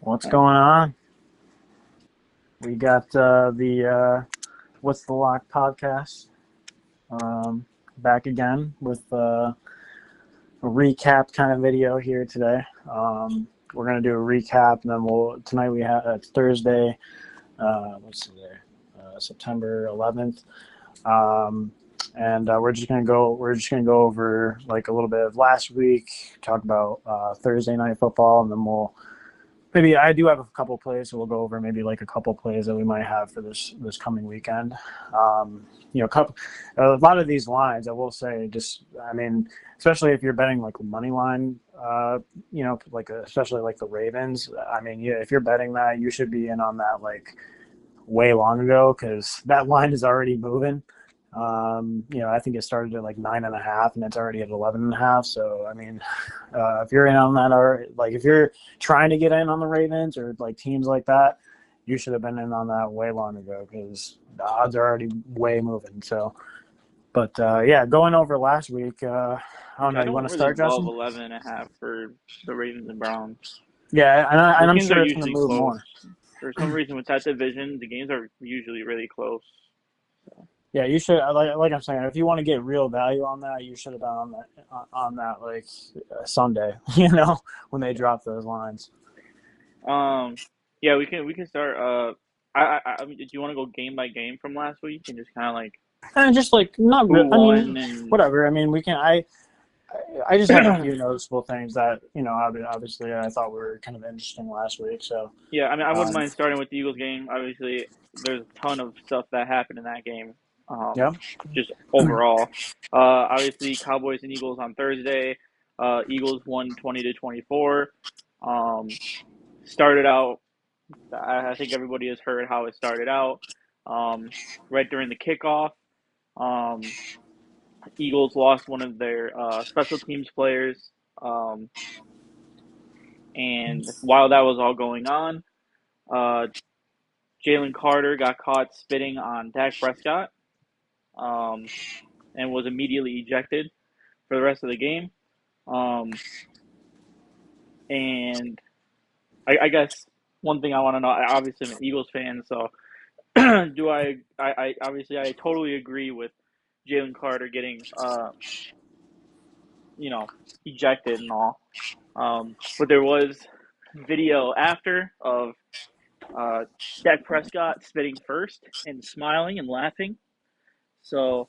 What's going on? We got the What's the Lock podcast back again with a recap kind of video here today. We're gonna do a recap, and then tonight we have it's Thursday. What's today? September 11th. And we're just gonna go over like a little bit of last week, talk about Thursday night football, and then maybe I do have a couple plays, so we'll go over maybe like a couple plays that we might have for this coming weekend. A lot of these lines, I will say, especially if you're betting like money line, especially like the Ravens. If you're betting that, you should be in on that like way long ago because that line is already moving. I think it started at like 9.5 and it's already at 11.5. So, if you're in on that, or like if you're trying to get in on the Ravens or like teams like that, you should have been in on that way long ago because the odds are already way moving. So, but going over last week, I don't know. You want to start, love Justin? 11.5 for the Ravens and Browns. Yeah, and I'm games sure are it's going to usually move close. more. For some reason, with that division, the games are usually really close. So. Yeah, you should. Like I'm saying, if you want to get real value on that, you should have been on that like Sunday. When they drop those lines. Yeah, we can start. Do you want to go game by game from last week and just kind of like And just like not who real. won and Whatever. We can. I just have a few noticeable things that obviously I thought were kind of interesting last week. So yeah, I wouldn't mind starting with the Eagles game. Obviously, there's a ton of stuff that happened in that game. yeah. Just overall. Obviously, Cowboys and Eagles on Thursday. Eagles won 20-24. Started out. I think everybody has heard how it started out. Right during the kickoff, Eagles lost one of their special teams players. And while that was all going on, uh, Jalen Carter got caught spitting on Dak Prescott, and was immediately ejected for the rest of the game. And I guess one thing I want to know, obviously I'm an Eagles fan, so do I obviously I totally agree with Jalen Carter getting ejected and all. But there was video after of Dak Prescott spitting first and smiling and laughing. So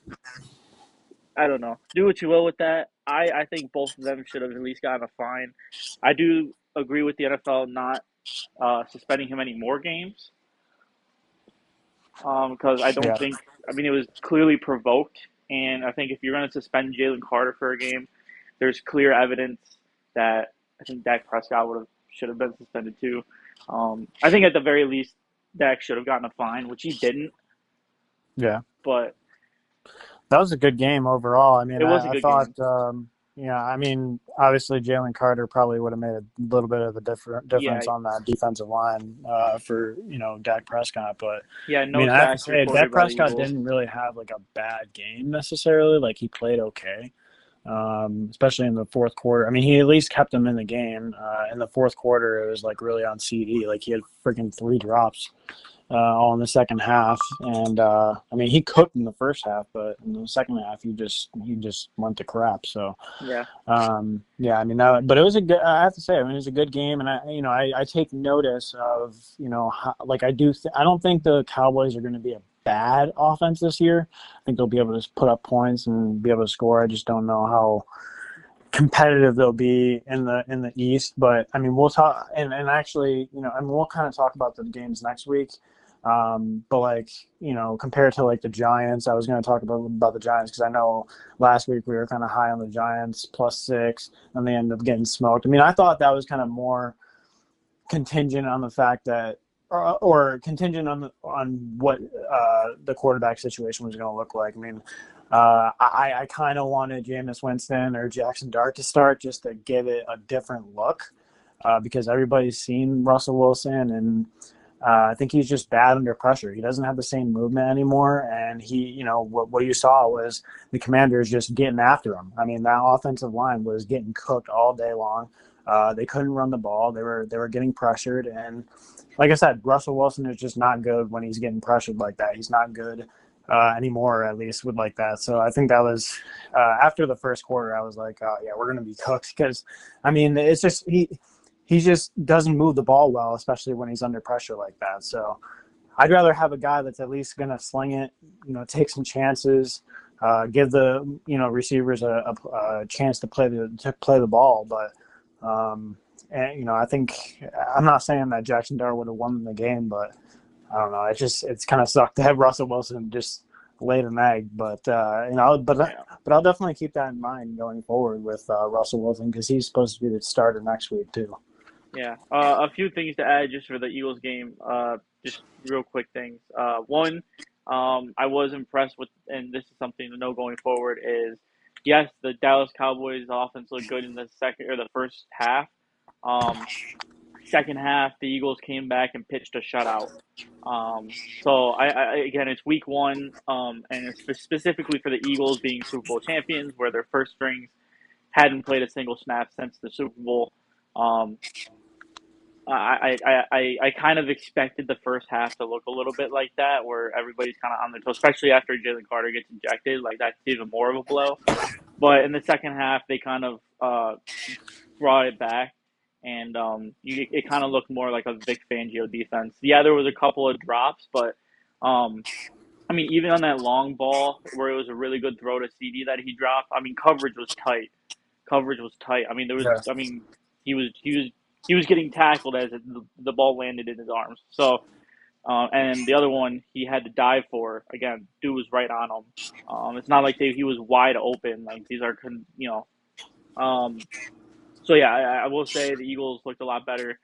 I don't know. Do what you will with that. I think both of them should have at least gotten a fine. I do agree with the NFL not suspending him any more games because I don't Yeah. think. It was clearly provoked, and I think if you're going to suspend Jalen Carter for a game, there's clear evidence that I think Dak Prescott should have been suspended too. I think at the very least, Dak should have gotten a fine, which he didn't. Yeah. But That was a good game overall. it was a I good thought. game. Obviously Jalen Carter probably would have made a little bit of a difference Yeah, on that defensive line for Dak Prescott. But yeah, no I have to sacks say recorded Dak by the Prescott Eagles. didn't really have like a bad game necessarily. Like he played okay, especially in the fourth quarter. He at least kept him in the game. In the fourth quarter, it was like really on CD. Like he had freaking 3 drops. All in the second half, and he cooked in the first half, but in the second half he just went to crap. So Yeah, but it was a good. I have to say, it was a good game, and I take notice of how, like I don't think the Cowboys are going to be a bad offense this year. I think they'll be able to put up points and be able to score. I just don't know how competitive they'll be in the East. But we'll talk, and actually, we'll kind of talk about the games next week. But compared to like the Giants, I was going to talk about the Giants because I know last week we were kind of high on the Giants +6, and they ended up getting smoked. I thought that was kind of more contingent on the fact that, or contingent on what the quarterback situation was going to look like. I kind of wanted Jameis Winston or Jackson Dart to start just to give it a different look because everybody's seen Russell Wilson, and I think he's just bad under pressure. He doesn't have the same movement anymore, and what you saw was the Commanders just getting after him. That offensive line was getting cooked all day long. They couldn't run the ball. They were getting pressured, and like I said, Russell Wilson is just not good when he's getting pressured like that. He's not good anymore, at least with like that. So I think that was after the first quarter, I was like, oh yeah, we're gonna be cooked because I mean it's just he just doesn't move the ball well, especially when he's under pressure like that. So I'd rather have a guy that's at least going to sling it, take some chances, give the receivers a chance to play the ball. But and I think I'm not saying that Jackson Dart would have won the game, but I don't know. It's kind of sucked to have Russell Wilson just laid an egg. But Yeah. but I'll definitely keep that in mind going forward with Russell Wilson because he's supposed to be the starter next week too. Yeah. A few things to add just for the Eagles game. Just real quick things. One, I was impressed with, and this is something to know going forward, is yes, the Dallas Cowboys offense looked good in the second or the first half. Um, Second half, the Eagles came back and pitched a shutout. So again, it's week one, and it's specifically for the Eagles being Super Bowl champions, where their first strings hadn't played a single snap since the Super Bowl. Um, I kind of expected the first half to look a little bit like that, where everybody's kind of on their toes, especially after Jalen Carter gets ejected. Like that's even more of a blow. But in the second half, they kind of brought it back, and it kind of looked more like a Vic Fangio defense. Yeah, there was a couple of drops, but um, I mean, even on that long ball where it was a really good throw to CD that he dropped, I mean, coverage was tight. Coverage was tight. I mean, Yeah. he was getting tackled as the ball landed in his arms. So, and the other one he had to dive for. Again, dude was right on him. It's not like he was wide open. Like these are, so yeah, I will say the Eagles looked a lot better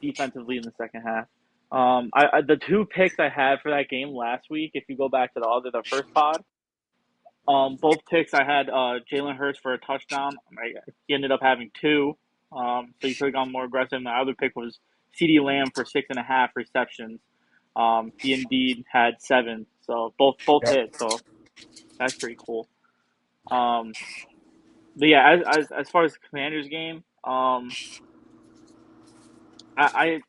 defensively in the second half. The two picks I had for that game last week, if you go back to the first pod, both picks I had Jalen Hurts for a touchdown. He ended up having two, so he could have gone more aggressive. And the other pick was CD Lamb for 6.5 receptions. He indeed had seven, so both Yep. hit. So that's pretty cool. Um, but yeah, as far as the Commanders game, I,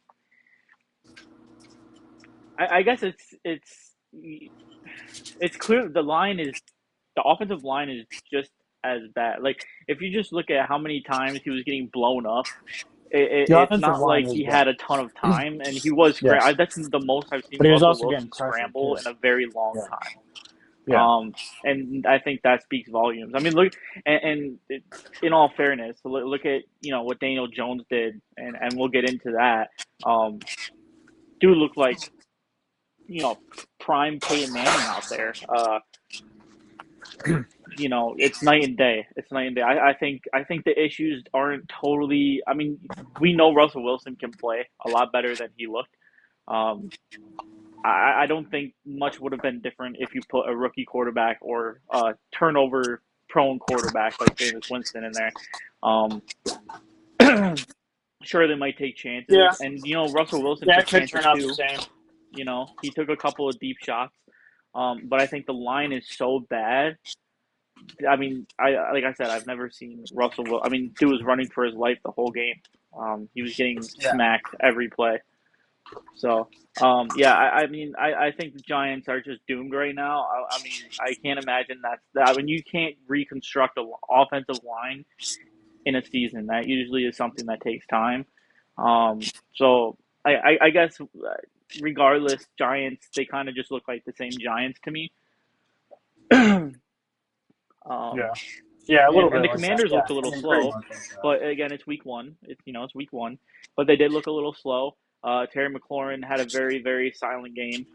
I guess it's clear the offensive line is just as bad. Like if you just look at how many times he was getting blown up, The it's offensive not line like is he bad. had a ton of time, and he was Yes, that's the most I've seen but he was Russell also getting Wilson pressured scramble too. in a very long Yeah, time. yeah. And I think that speaks volumes. I mean, look, in all fairness, look at what Daniel Jones did, and we'll get into that. Um, Dude looked like prime Peyton Manning out there. It's night and day. It's night and day. I think the issues aren't totally. I mean, we know Russell Wilson can play a lot better than he looked. Um, I don't think much would have been different if you put a rookie quarterback or a turnover prone quarterback like Jameis Winston in there. Um, sure, they might take chances, Yeah, and Russell Wilson yeah, took it could chances turn out the too. same. He took a couple of deep shots, but I think the line is so bad. I mean, I like I said, I've never seen Russell. I mean, dude was running for his life the whole game. He was getting Yeah. smacked every play. So, yeah, I mean, I think the Giants are just doomed right now. I mean, I can't imagine that. I mean, you can't reconstruct an offensive line in a season. That usually is something that takes time. So I guess regardless, Giants they kind of just look like the same Giants to me. um, Yeah, yeah, a little and bit the like that. Commanders Yeah, looked a I little mean, pretty slow, much like that. but again, it's week one. It's week one, but they did look a little slow. Terry McLaurin had a very very silent game.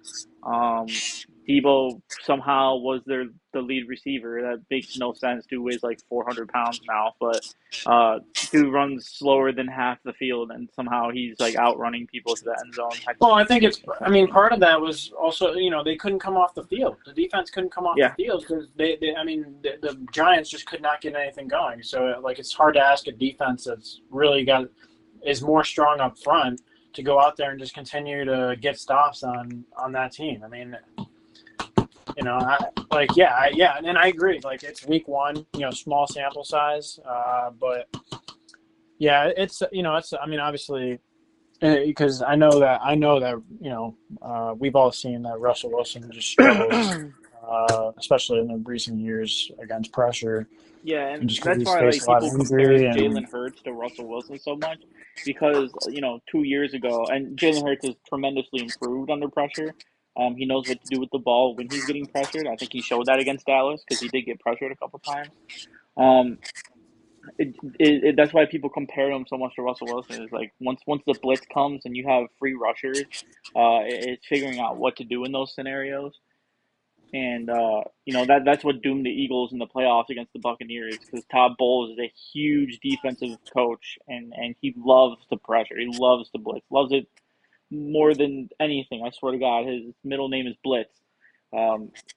Um, Debo somehow was the lead receiver. That makes no sense. Dude weighs like 400 pounds now, but dude runs slower than half the field, and somehow he's like outrunning people to the end zone. That Well, just I think makes it's. no I sense mean, to me. part of that was also, they couldn't come off the field. The defense couldn't come off the Yeah, field because I mean, the Giants just could not get anything going. So, like, it's hard to ask a defense that's really is more strong up front to go out there and just continue to get stops on that team. I mean, yeah, and I agree. Like, it's week one, small sample size, but Yeah, it's it's I mean obviously because I know that we've all seen that Russell Wilson just struggles, especially in the recent years against pressure, Yeah, and and just because that's he's why like faced a lot people of compare injury Jalen and Hurts to Russell Wilson so much because 2 years ago, and Jalen Hurts is tremendously improved under pressure. He knows what to do with the ball when he's getting pressured. I think he showed that against Dallas because he did get pressured a couple times. Um, that's why people compare him so much to Russell Wilson. Is like once the blitz comes and you have free rushers, it's figuring out what to do in those scenarios. And that's what doomed the Eagles in the playoffs against the Buccaneers because Todd Bowles is a huge defensive coach and he loves the pressure. He loves the blitz, loves it more than anything. I swear to God, his middle name is Blitz,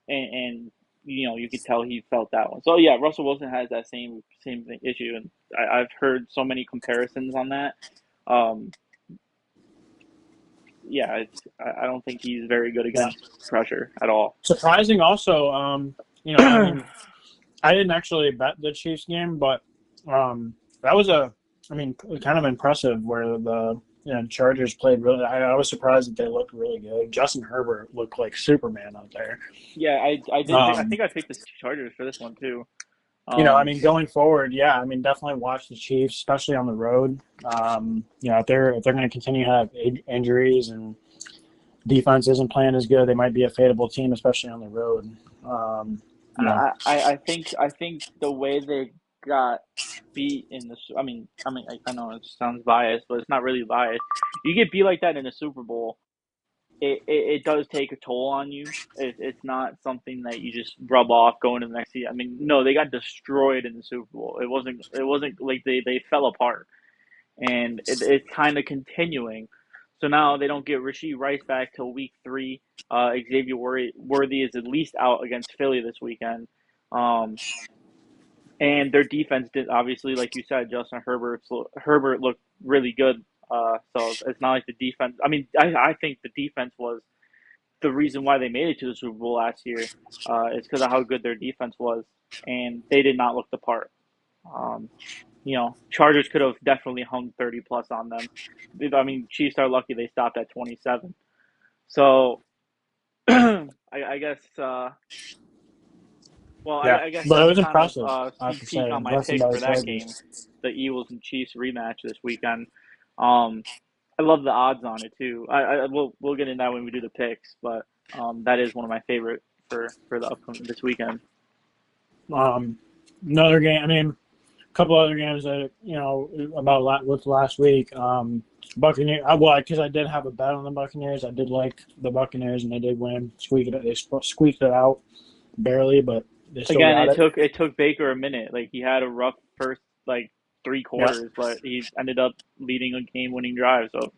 and you could tell he felt that one. So yeah, Russell Wilson has that same issue, and I've heard so many comparisons on that. Um, yeah, I don't think he's very good yeah, against pressure at all. surprising also. I mean I didn't actually bet the Chiefs game, but that was kind of impressive where the Chargers played really. I was surprised that they looked really good. Justin Herbert looked like Superman out there. Yeah, I did pick. I Um, think I picked the Chargers for this one too. I Um, mean, going forward, yeah, I mean, definitely watch the Chiefs, especially on the road. If they're going to continue to have injuries and defense isn't playing as good, they might be a favorable team, especially on the road. Um, you know, I think the way they got beat in the. I know it sounds biased, but it's not really biased. You get beat like that in a Super Bowl, it does take a toll on you. It's not something that you just rub off going to the next season. I mean, no, they got destroyed in the Super Bowl. It wasn't like they fell apart, and it's kind of continuing. So now they don't get Rasheed Rice back till week 3. Xavier Worthy is at least out against Philly this weekend. Um, and their defense did obviously, like you said, Justin Herbert looked really good. So it's not like the defense. I mean, I think the defense was the reason why they made it to the Super Bowl last year. Is because of how good their defense was, and they did not look the part. Um, Chargers could have definitely hung 30 plus on them. I mean, Chiefs are lucky they stopped at 27. So I guess, yeah, I guess but it that's was kind of impressive. a I have sneak to peek say, on my impressive pick by the for that Chargers. game, the Eagles and Chiefs rematch this weekend. Um, I love the odds on it too. We'll get into that when we do the picks, but that is one of my favorite for the upcoming this weekend. Um, Another game. I mean, a couple other games that about with last week. Buccaneers. Well, because I did have a bet on the Buccaneers. I did like the Buccaneers, and they did win. They squeaked it out barely, but they still Again, got it it. took Baker a minute. Like he had a rough first like three Yeah, quarters, but he ended up leading a game winning drive. So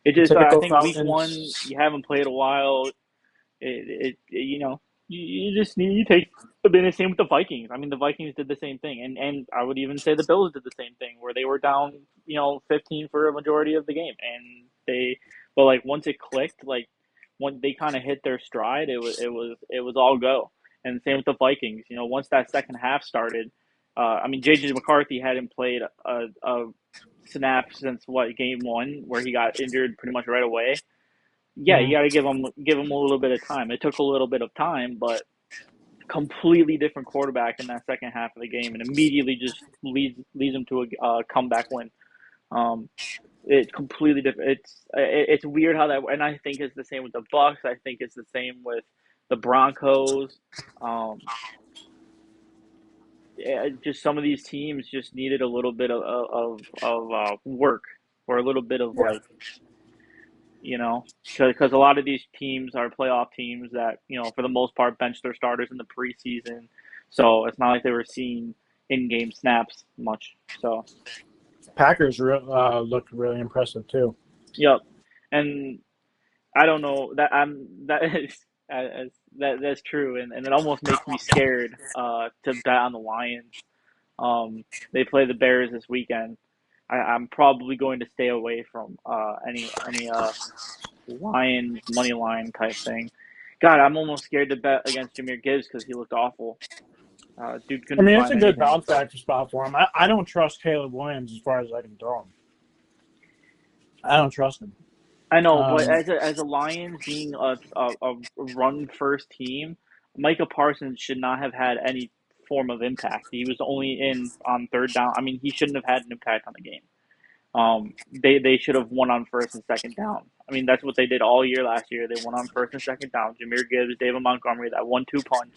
it the just I typical think week one Falcons. you haven't played a while. You just need to take. But then the same with the Vikings. I mean, the Vikings did the same thing, and I would even say the Bills did the same thing, where they were down 15 for a majority of the game, and but like once it clicked, like when they kind of hit their stride, it was all go. And same with the Vikings. Once that second half started, I mean, JJ McCarthy hadn't played a snap since what game one, where he got injured pretty much right away. Yeah, you Mhm. got to give him a little bit of time. It took a little bit of time, but completely different quarterback in that second half of the game, and immediately just leads him to a comeback win. Um, it's completely different. It's weird how that, and I think it's the same with the Bucks. I think it's the same with the Broncos. Um, yeah, just some of these teams just needed a little bit of work or a little bit of Yeah, like because a lot of these teams are playoff teams that, for the most part, bench their starters in the preseason. So it's not like they were seeing in-game snaps much. So, Packers looked really impressive too. yep. And I don't know that is that's true, and it almost makes me scared to bet on the Lions. They play the Bears this weekend. I'm probably going to stay away from any Lions money line type thing. God, I'm almost scared to bet against Jameer Gibbs because he looked awful. Dude I couldn't mean, it's find a good anything. bounce back spot for him. I don't trust Caleb Williams as far as I can throw him. I don't trust him. I know, but Um, as a Lions being a run first team, Micah Parsons should not have had any form of impact. He was only in on third down. I mean, he shouldn't have had an impact on the game. They should have won on first and second down. I mean, that's what they did all year last year. They won on first and second down. Jameer Gibbs, David Montgomery, that 1-2 punch.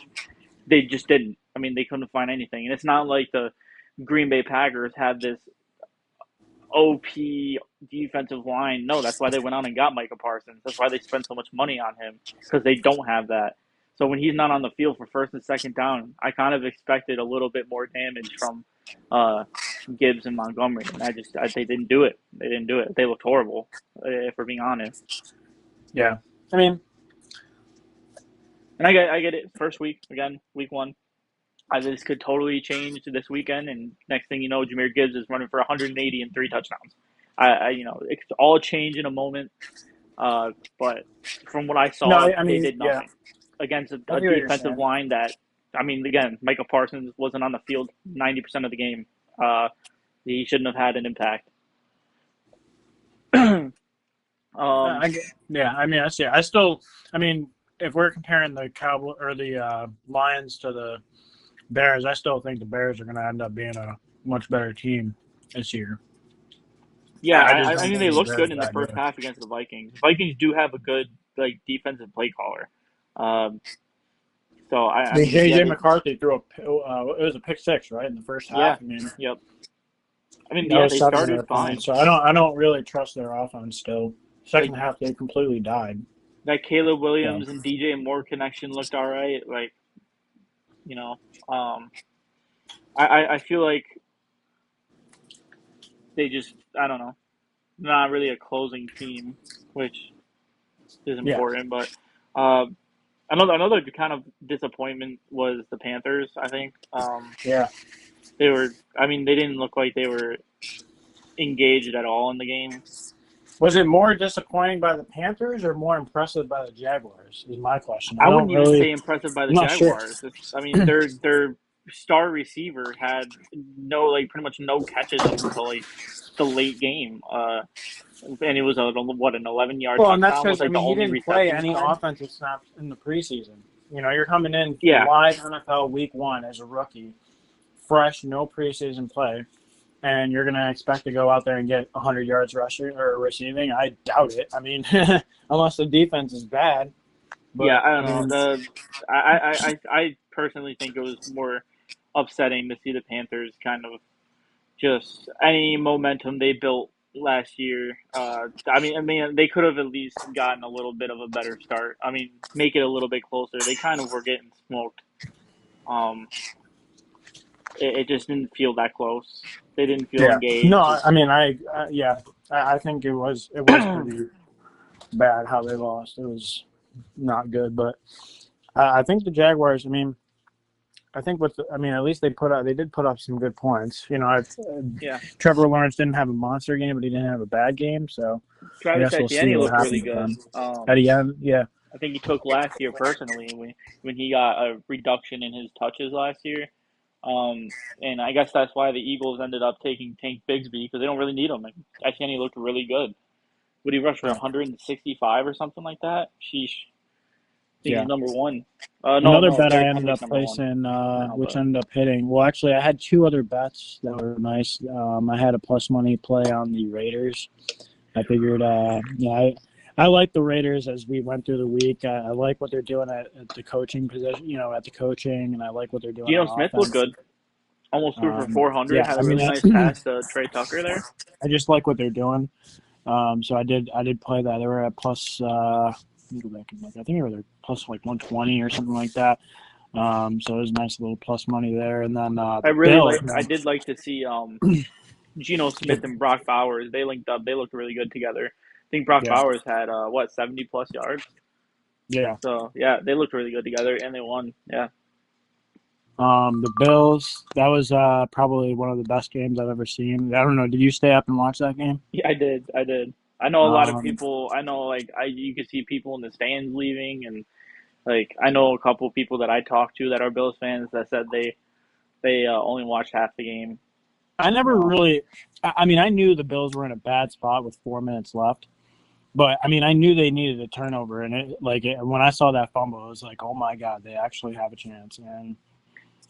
They just didn't. I mean, they couldn't find anything. And it's not like the Green Bay Packers had this OP defensive line. No, that's why they went out and got Micah Parsons. That's why they spent so much money on him because they don't have that. So when he's not on the field for first and second down, I kind of expected a little bit more damage from uh, Gibbs and Montgomery, and they didn't do it. They didn't do it. They looked horrible, if we're being honest. yeah. I mean, And I get it. First week again, week one. This could totally change this weekend, and next thing you know, Jameer Gibbs is running for 180 and 3 touchdowns. It could all change in a moment. But from what I no, saw, I they mean, did yeah. nothing against I a see what you're defensive saying. line that, I mean, again, Micah Parsons wasn't on the field 90% of the game. Uh, he shouldn't have had an impact. um, Yeah. I mean, I see. I still. I mean, if we're comparing the Cowboy or the Lions to the Bears, I still think the Bears are going to end up being a much better team this year. yeah, I just I don't mean, think they the looked Bears good are in the that first good. half against the Vikings. Vikings do have a good like defensive play caller. Um, so I mean, yeah, JJ McCarthy threw it was a pick six, right, in the first yeah, half. I mean, yep. I mean, that yeah, was they 700 started points. fine. So I don't really trust their offense still. Like Second half, they completely died. that Caleb So Williams and DJ Moore connection looked all right. Like you know, um, I feel like they just I don't know, not really a closing team, which is yeah, important. But uh, another kind of disappointment was the Panthers. I think yeah. they were. I mean, they didn't look like they were engaged at all in the game. Was it more disappointing by the Panthers or more impressive by the Jaguars? Is my question. I I don't wouldn't even really. say impressive by the I'm not sure. Jaguars. I mean, their star receiver had no like pretty much no catches up until like the late game. And it was a what an 11-yard Well, and that's touchdown was because I like the mean he only didn't play reception he any had. offensive snaps in the preseason. You know, you're coming in Yeah, live NFL Week 1 as a rookie, fresh, no preseason play, and you're gonna expect to go out there and get 100 yards rushing or receiving. I doubt it. I mean, unless the defense is bad. yeah. But I I don't know. mean, I personally think it was more upsetting to see the Panthers kind of just any momentum they built last year. I mean, they could have at least gotten a little bit of a better start. I mean, make it a little bit closer. They kind of were getting smoked. Um, it just didn't feel that close. They didn't feel yeah, no, engaged. I mean, yeah, I think it was pretty bad how they lost. It was not good, but I think the Jaguars. I mean, I think I mean, at least they did put up some good points. You know, Yeah, Trevor Lawrence didn't have a monster game, but he didn't have a bad game. So I Travis guess we'll see Etienne what looked really happens with good. them. At the end, yeah, I think he took last year personally when he got a reduction in his touches last year. And I guess that's why the Eagles ended up taking Tank Bigsby because they don't really need him. And Etienne looked really good. Would he rush for yeah, 165 or something like that? Sheesh. I think yeah. he's number one. Another No, bet I Derrick ended Henry's up number one placing, now, which but ended up hitting. Well, actually, I had two other bets that were nice. I had a plus money play on the Raiders. I figured, I like the Raiders as we went through the week. I like what they're doing at the coaching position, at the coaching, and I like what they're doing Geno on Smith looked offense. good. Almost threw for 400. Yeah, Had I a mean, really nice pass to Trey Tucker there. I just like what they're doing. So I did play that. They were at plus. Let me go back and look. I think they were plus like 120 or something like that. So it was a nice little plus money there. And then I the really Bills, like. I man, did like to see Geno Smith the, and Brock Bowers. They linked up. They looked really good together. I think Brock yeah, Bowers had 70 plus yards. yeah. So yeah, they looked really good together, and they won. Yeah, The Bills, that was probably one of the best games I've ever seen. I don't know. Did you stay up and watch that game? yeah, I did. I did. I know a lot of Um, people. I know like I you could see people in the stands leaving, and like I know a couple people that I talked to that are Bills fans that said They only watched half the game. I never No, really. I mean, I knew the Bills were in a bad spot with 4 minutes left, but I mean, I knew they needed a turnover, and when I saw that fumble, it was like, oh my god, they actually have a chance. And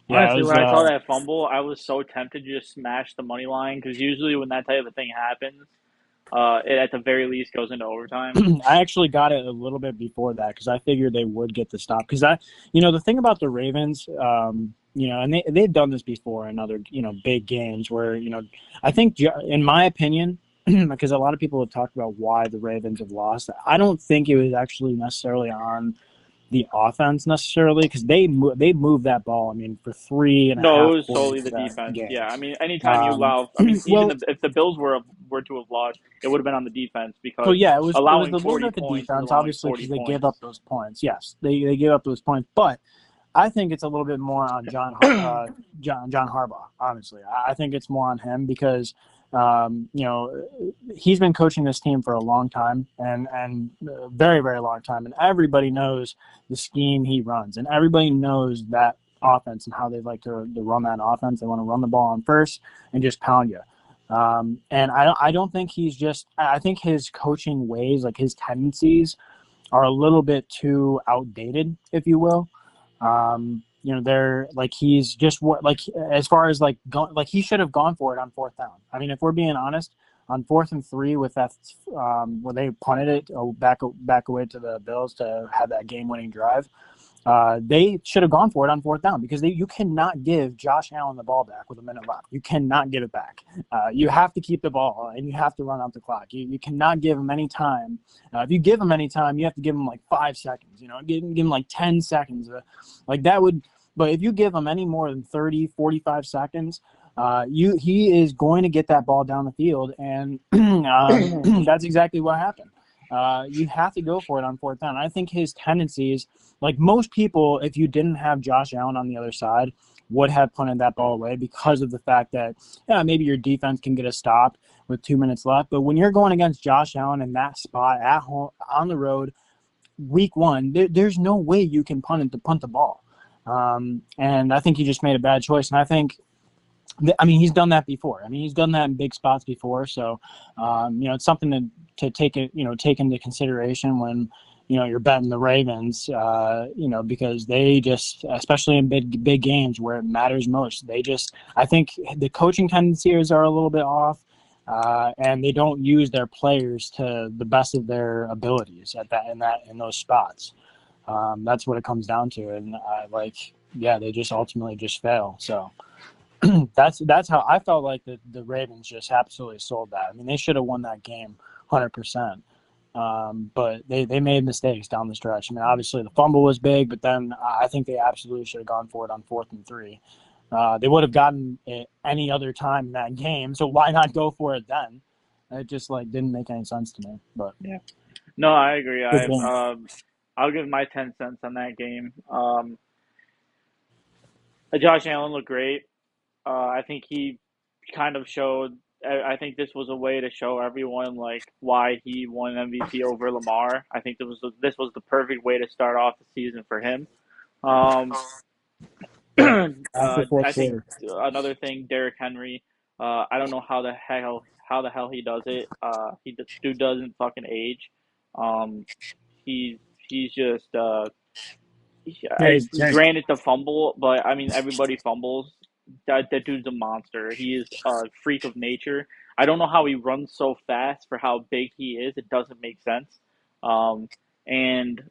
yeah, it honestly, was. when I saw that fumble, I was so tempted to just smash the money line because usually when that type of thing happens, it at the very least goes into overtime. I actually got it a little bit before that because I figured they would get the stop. Because the thing about the Ravens, and they've done this before in other, big games where, I think, in my opinion, because a lot of people have talked about why the Ravens have lost. I don't think it was actually necessarily on the offense necessarily because they moved that ball. I mean, for three and a No, half it was quarters solely of the that defense. game. Yeah, I mean, anytime you Um, allow, I mean, even well, if the Bills were to have lost, it would have been on the defense So because yeah, it was allowing a little 40 bit the points is defense, allowing obviously, 40 because they gave up points. those points. Yes, they gave up those points, but I think it's a little bit more on John Harbaugh. Honestly, I think it's more on him because he's been coaching this team for a long time and a very very long time, and everybody knows the scheme he runs, and everybody knows that offense and how they like to run that offense. They want to run the ball on first and just pound you. And I don't think he's just. I think his coaching ways, like his tendencies, are a little bit too outdated, if you will. They're like he's just what like as far as like he should have gone for it on fourth down. I mean, if we're being honest, on 4th and 3 with that where they punted it back away to the Bills to have that game winning drive. They should have gone for it on fourth down because you cannot give Josh Allen the ball back with a minute left. You cannot give it back. You have to keep the ball and you have to run out the clock. You cannot give him any time. If you give him any time, you have to give him like 5 seconds. Give him like 10 seconds. Like that would. But if you give him any more than 30, 45 seconds, he is going to get that ball down the field, and that's exactly what happened. You have to go for it on fourth down. I think his tendencies, like most people, if you didn't have Josh Allen on the other side, would have punted that ball away because of the fact that, yeah, maybe your defense can get a stop with 2 minutes left. But when you're going against Josh Allen in that spot at home on the road, week one, there's no way you can punt the ball. And I think he just made a bad choice. And I think I mean, he's done that before. I mean, he's done that in big spots before. So, it's something to take into consideration when, you're betting the Ravens, because they just, especially in big games where it matters most, I think the coaching tendencies are a little bit off. And they don't use their players to the best of their abilities in those spots. That's what it comes down to. And yeah, they just ultimately just fail. So, that's how I felt like the Ravens just absolutely sold that. I mean, they should have won that game 100%. But they made mistakes down the stretch. I mean, obviously the fumble was big, but then I think they absolutely should have gone for it on 4th and 3. They would have gotten it any other time in that game, so why not go for it then? It just didn't make any sense to me. But Yeah, no, I agree. good game. I'll give my 10 cents on that game. Josh Allen looked great. I think he kind of showed. I think this was a way to show everyone like why he won MVP over Lamar. I think this was the perfect way to start off the season for him. Um, Yeah, after fourth I think quarter. another thing, Derrick Henry. I don't know how the hell he does it. The dude doesn't fucking age. Um, he's just Yeah, granted the fumble, but I mean everybody fumbles. That dude's a monster. He is a freak of nature. I don't know how he runs so fast for how big he is. It doesn't make sense. Um, and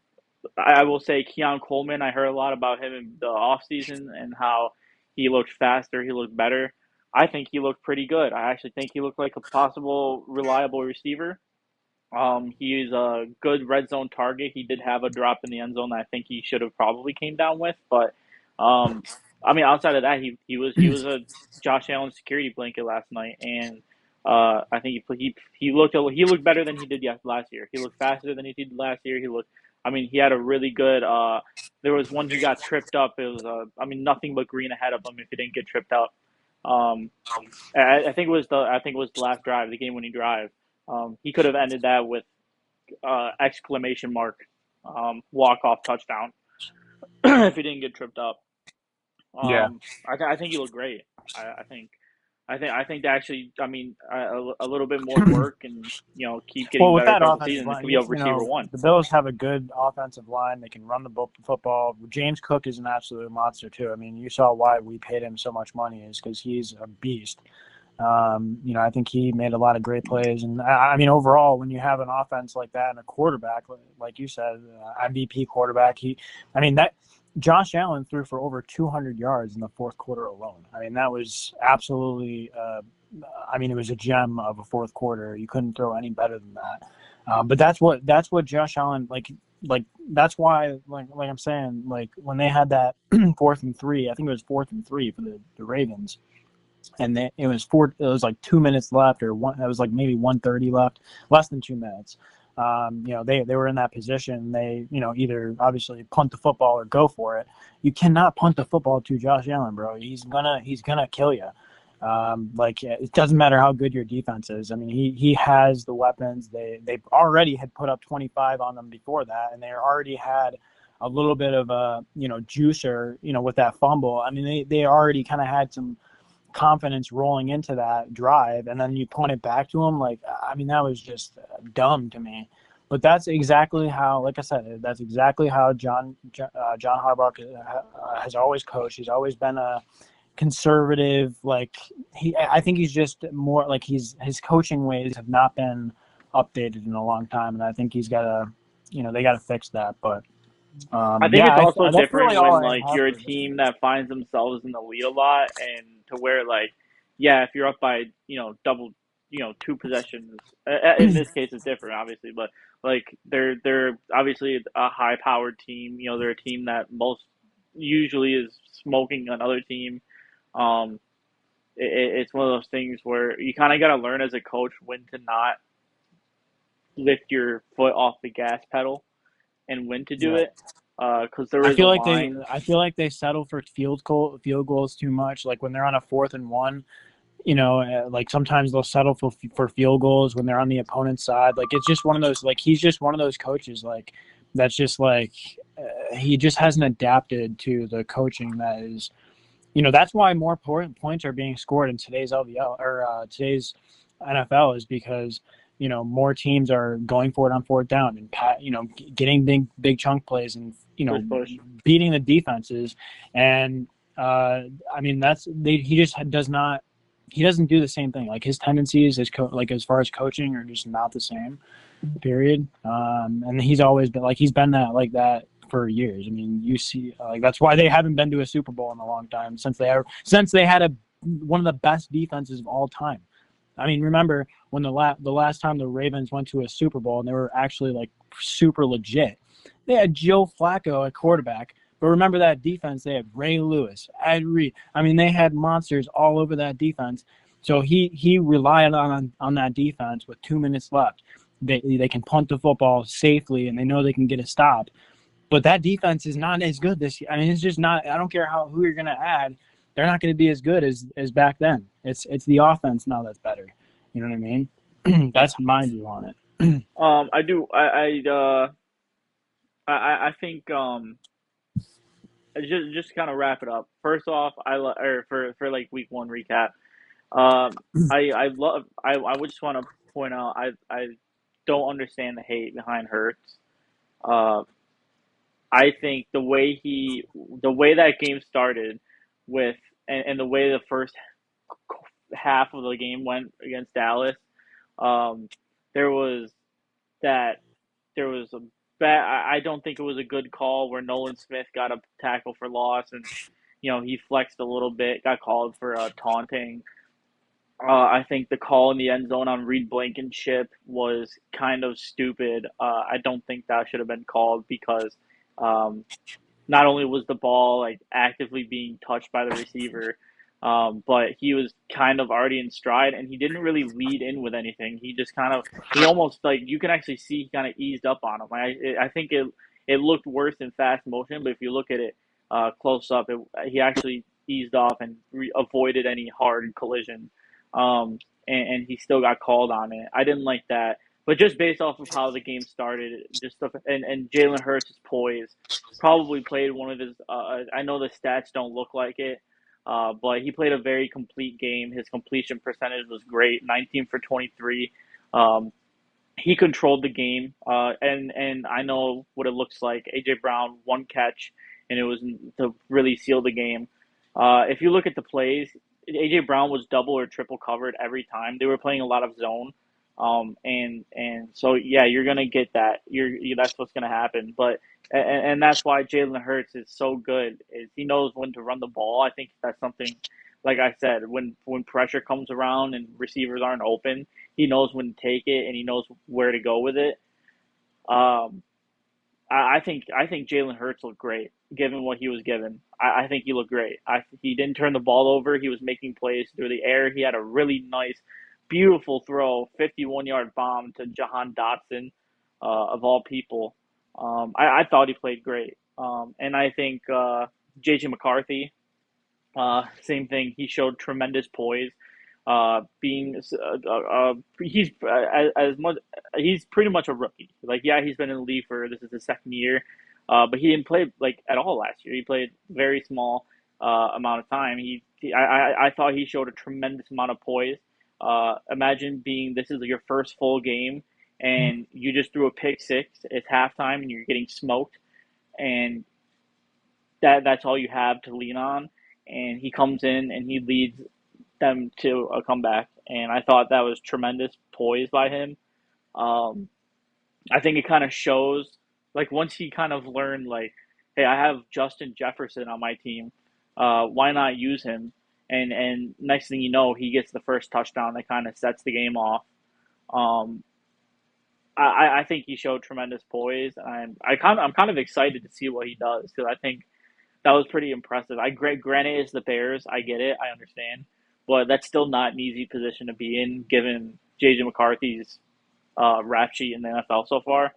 I will say Keon Coleman. I heard a lot about him in the off season and how he looked faster. He looked better. I think he looked pretty good. I actually think he looked like a possible reliable receiver. He is a good red zone target. He did have a drop in the end zone that I think he should have probably came down with, but um, I mean, outside of that, he was a Josh Allen security blanket last night, and I think he looked better than he did last year. He looked faster than he did last year. I mean, he had a really good. There was one he got tripped up. It was I mean, nothing but green ahead of him if he didn't get tripped up. Um, I think it was the last drive, the game winning drive. He could have ended that with exclamation mark walk off touchdown if he didn't get tripped up. Yeah. I think he looked great. I think I think that actually, I mean, a little bit more work and keep Well, getting with better that throughout the offensive season. This line, could be a you receiver know, one. the Bills have a good offensive line. They can run the football. James Cook is an absolute monster too. I mean, you saw why we paid him so much money is because he's a beast. I think he made a lot of great plays, and I mean, overall, when you have an offense like that and a quarterback, like you said, MVP quarterback, I mean, that Josh Allen threw for over 200 yards in the fourth quarter alone. I mean, that was absolutely, I mean, it was a gem of a fourth quarter. You couldn't throw any better than that. But that's what Josh Allen like. That's why like I'm saying like when they had that 4th and 3, I think it was 4th and 3 for the Ravens and it was like 2 minutes left or one. It was like maybe 1:30 left, less than 2 minutes. They were in that position. They either obviously punt the football or go for it. You cannot punt the football to Josh Allen, bro. He's gonna kill you. Like it doesn't matter how good your defense is. I mean, he has the weapons. They already had put up 25 on them before that, and they already had a little bit of a juicer with that fumble. I mean, they already kind of had some confidence rolling into that drive, and then you point it back to him. Like, I mean, that was just dumb to me. But that's exactly how, like I said, that's exactly how John Harbaugh has always coached. He's always been a conservative. Like I think he's just more like his coaching ways have not been updated in a long time, and I think he's got to, they got to fix that. But I think yeah, it's also that's really different all when I like have you're a for this team week. that finds themselves in the lead a lot and to where like yeah, if you're up by double two possessions in this case it's different obviously, but like they're obviously a high powered team. They're a team that most usually is smoking another team. Um, it's one of those things where you kind of got to learn as a coach when to not lift your foot off the gas pedal and when to do Yeah. it because there is a line. I feel like they settle for field goals too much. Like when they're on a 4th and 1, like sometimes they'll settle for field goals when they're on the opponent's side. Like it's just one of those. Like he's just one of those coaches. Like that's just like he just hasn't adapted to the coaching that is. That's why more points are being scored in today's LVL or today's NFL is because more teams are going for it on 4th down and getting big chunk plays and Push, push. beating the defenses and I mean he just does not he doesn't do the same thing. Like his tendencies like as far as coaching are just not the same period. And he's always been like he's been that like that for years. I mean, you see, like that's why they haven't been to a Super Bowl in a long time since they had one of the best defenses of all time. I mean, remember when the last time the Ravens went to a Super Bowl and they were actually like super legit. They had Joe Flacco at quarterback, but remember that defense? They had Ray Lewis, Ed Reed. I mean, they had monsters all over that defense. So he relied on that defense with 2 minutes left. They can punt the football safely and they know they can get a stop. But that defense is not as good this year. I mean, it's just not. I don't care who you're going to add. They're not going to be as good as back then. It's the offense now that's better. You know what I mean? Yeah. That's my view on it. I do. I think just kind of wrap it up. First off, or for like week one recap. I love. I would just want to point out. I don't understand the hate behind Hurts. Uh, I think the way that game started with, and the way the first half of the game went against Dallas, um, there was that there was a bad. I don't think it was a good call where Nolan Smith got a tackle for loss and he flexed a little bit, got called for taunting. I think the call in the end zone on Reed Blankenship was kind of stupid. I don't think that should have been called because um, not only was the ball like actively being touched by the receiver, but he was kind of already in stride and he didn't really lead in with anything. He just kind of he almost like you can actually see he kind of eased up on him. I think it looked worse in fast motion, but if you look at it close up, he actually eased off and avoided any hard collision. And he still got called on it. I didn't like that. But just based off of how the game started, just stuff, and Jalen Hurts' poise, probably played one of his. I know the stats don't look like it, but he played a very complete game. His completion percentage was great, 19 for 23. Um, he controlled the game, and I know what it looks like. AJ Brown, one catch, and it was to really seal the game. If you look at the plays, AJ Brown was double or triple covered every time. They were playing a lot of zone, and so yeah, you're gonna get that. That's what's gonna happen. But and that's why Jalen Hurts is so good. Is he knows when to run the ball. I think that's something. Like I said, when pressure comes around and receivers aren't open, he knows when to take it and he knows where to go with it. Um, I think Jalen Hurts looked great given what he was given. I think he looked great. He didn't turn the ball over. He was making plays through the air. He had a really nice, beautiful throw, 51-yard bomb to Jahan Dotson, of all people. I thought he played great. And I think JJ McCarthy, same thing. He showed tremendous poise. Being he's as much he's pretty much a rookie. Like yeah, he's been in the league for this is his second year, but he didn't play like at all last year. He played very small amount of time. I thought he showed a tremendous amount of poise. Imagine being this is your first full game and you just threw a pick six. It's halftime and you're getting smoked, and that's all you have to lean on. And he comes in and he leads them to a comeback. And I thought that was tremendous poise by him. Um, I think it kind of shows, like, once he kind of learned, like, hey, I have Justin Jefferson on my team. Why not use him? And next thing you know, he gets the first touchdown that kind of sets the game off. Um, I think he showed tremendous poise, and I'm kind of excited to see what he does because I think that was pretty impressive. Granted it's the Bears. I get it. I understand, but that's still not an easy position to be in given JJ McCarthy's rap sheet in the NFL so far.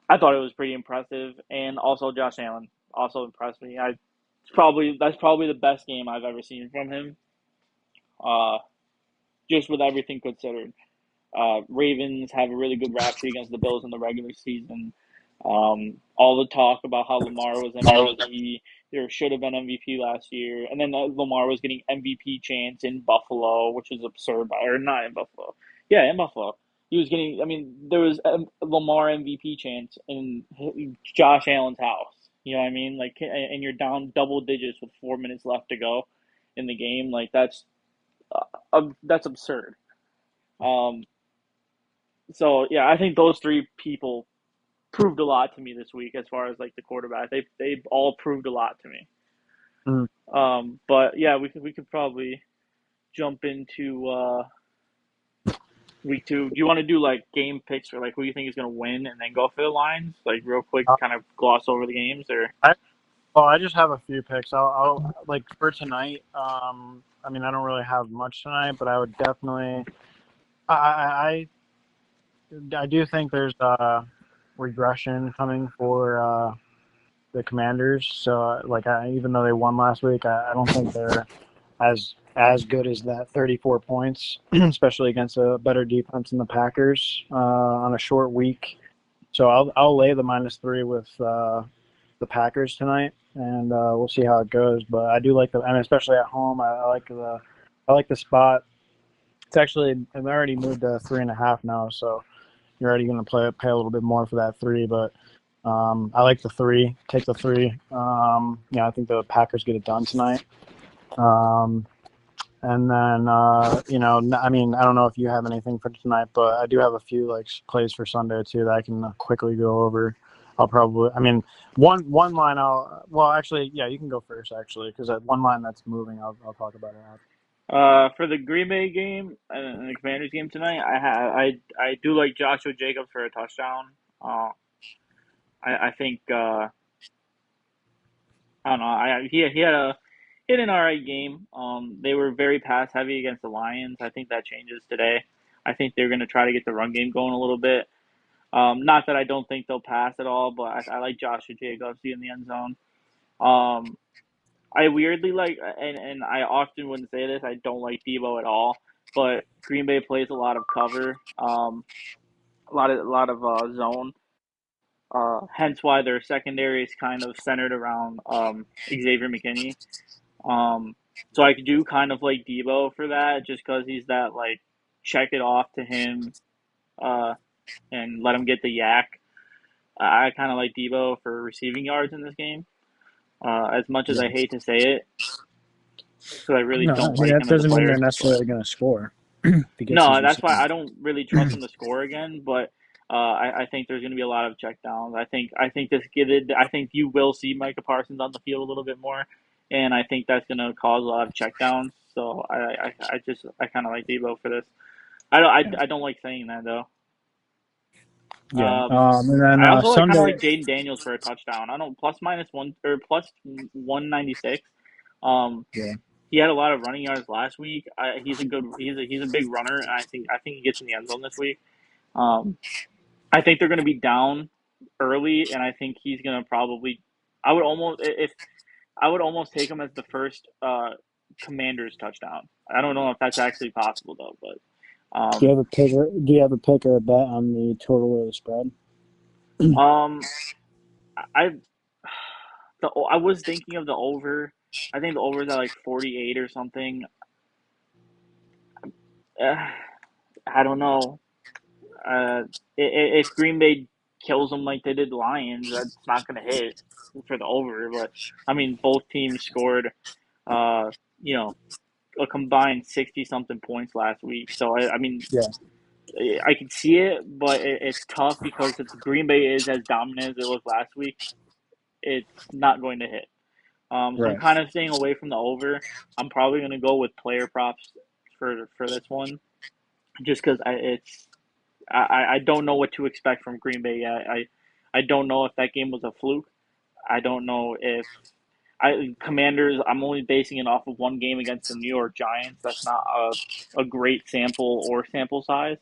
I thought it was pretty impressive, and also Josh Allen also impressed me. I probably That's probably the best game I've ever seen from him. Uh, just with everything considered. Ravens have a really good rap sheet against the Bills in the regular season. All the talk about how Lamar was MVP, there should have been MVP last year, and then Lamar was getting MVP chance in Buffalo, which was absurd. Or not in Buffalo, yeah, in Buffalo, he was getting. I mean, there was Lamar MVP chance in Josh Allen's house. You know what I mean? Like, and you're down double digits with 4 minutes left to go in the game. Like that's absurd. Um, so yeah, I think those three people proved a lot to me this week as far as like the quarterback. They all proved a lot to me. Mm. But yeah, we could probably jump into week two. Do you want to do like game picks or like who you think is gonna win and then go for the lines? Like real quick, Uh, kind of gloss over the games or I well, I just have a few picks. I'll like for tonight. I mean, I don't really have much tonight, but I would definitely. I I do think there's regression coming for the Commanders. So, like, even though they won last week, I don't think they're as good as that 34 points, especially against a better defense than the Packers on a short week. So I'll lay the -3 with the Packers tonight, and we'll see how it goes. But I do like and especially at home, I like the spot. It's actually I'm already moved to 3.5 now, so you're already going to pay a little bit more for that 3. But I like the 3. Take the 3. Yeah, I think the Packers get it done tonight. Um, and then I mean, I don't know if you have anything for tonight, but I do have a few like plays for Sunday too that I can quickly go over. I'll probably, I mean, one line well, actually, yeah, you can go first actually, because that one line that's moving, I'll talk about it after. for the Green Bay game and the Commanders game tonight, I do like Joshua Jacobs for a touchdown. I think I don't know. He had an alright game. They were very pass heavy against the Lions. I think that changes today. I think they're going to try to get the run game going a little bit. Not that I don't think they'll pass at all, but I like Joshua Jacobs in the end zone. Um, I weirdly like, and I often wouldn't say this. I don't like Debo at all, but Green Bay plays a lot of cover. a lot of zone. Hence why their secondary is kind of centered around Xavier McKinney. Um, so I do kind of like Debo for that, just because he's that like check it off to him uh, and let him get the yak. I kind of like Debo for receiving yards in this game. As much as Yeah. I hate to say it, because I really No, I don't mean like that him as a doesn't mean they're player. But necessarily going to score. If he gets no, his that's why receiving. I don't really trust him to score again. But I think there's going to be a lot of checkdowns. I think you will see Micah Parsons on the field a little bit more, and I think that's going to cause a lot of checkdowns. So I kind of like Debo for this. Yeah. I don't like saying that though. Yeah. And then I also like kind of Sunday. like Jaden Daniels for a touchdown. I don't plus minus one or plus 196. Um, Yeah. he had a lot of running yards last week. He's a big runner. And I think he gets in the end zone this week. Um, I think they're going to be down early, and I think he's going to probably. I would almost if I would almost take him as the first Commanders touchdown. I don't know if that's actually possible though, but Do you have a pick? Do you have a pick or a bet on the total or the spread? um, I I was thinking of the over. I think the over is at like 48 or something. Uh, I don't know. If Green Bay kills them like they did the Lions, that's not going to hit for the over. But I mean, both teams scored, uh, you know, a combined 60 something points last week. So I mean, Yeah. I can see it, but it's tough because if Green Bay is as dominant as it was last week, it's not going to hit. So I'm Right. kind of staying away from the over. I'm probably going to go with player props for this one, just because I don't know what to expect from Green Bay yet. I don't know if that game was a fluke. I don't know if Commanders. I'm only basing it off of one game against the New York Giants. That's not a great sample size,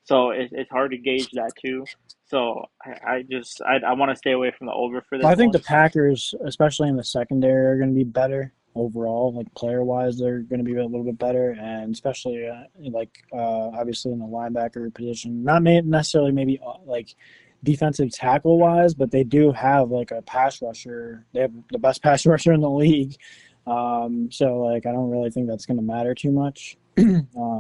so it's hard to gauge that too. So I want to stay away from the over for Well, this I think the one. Packers, especially in the secondary, are going to be better overall. Like player wise, they're going to be a little bit better, and especially obviously in the linebacker position. Not necessarily maybe like defensive tackle wise, but they do have like a pass rusher. They have the best pass rusher in the league. So like I don't really think that's going to matter too much.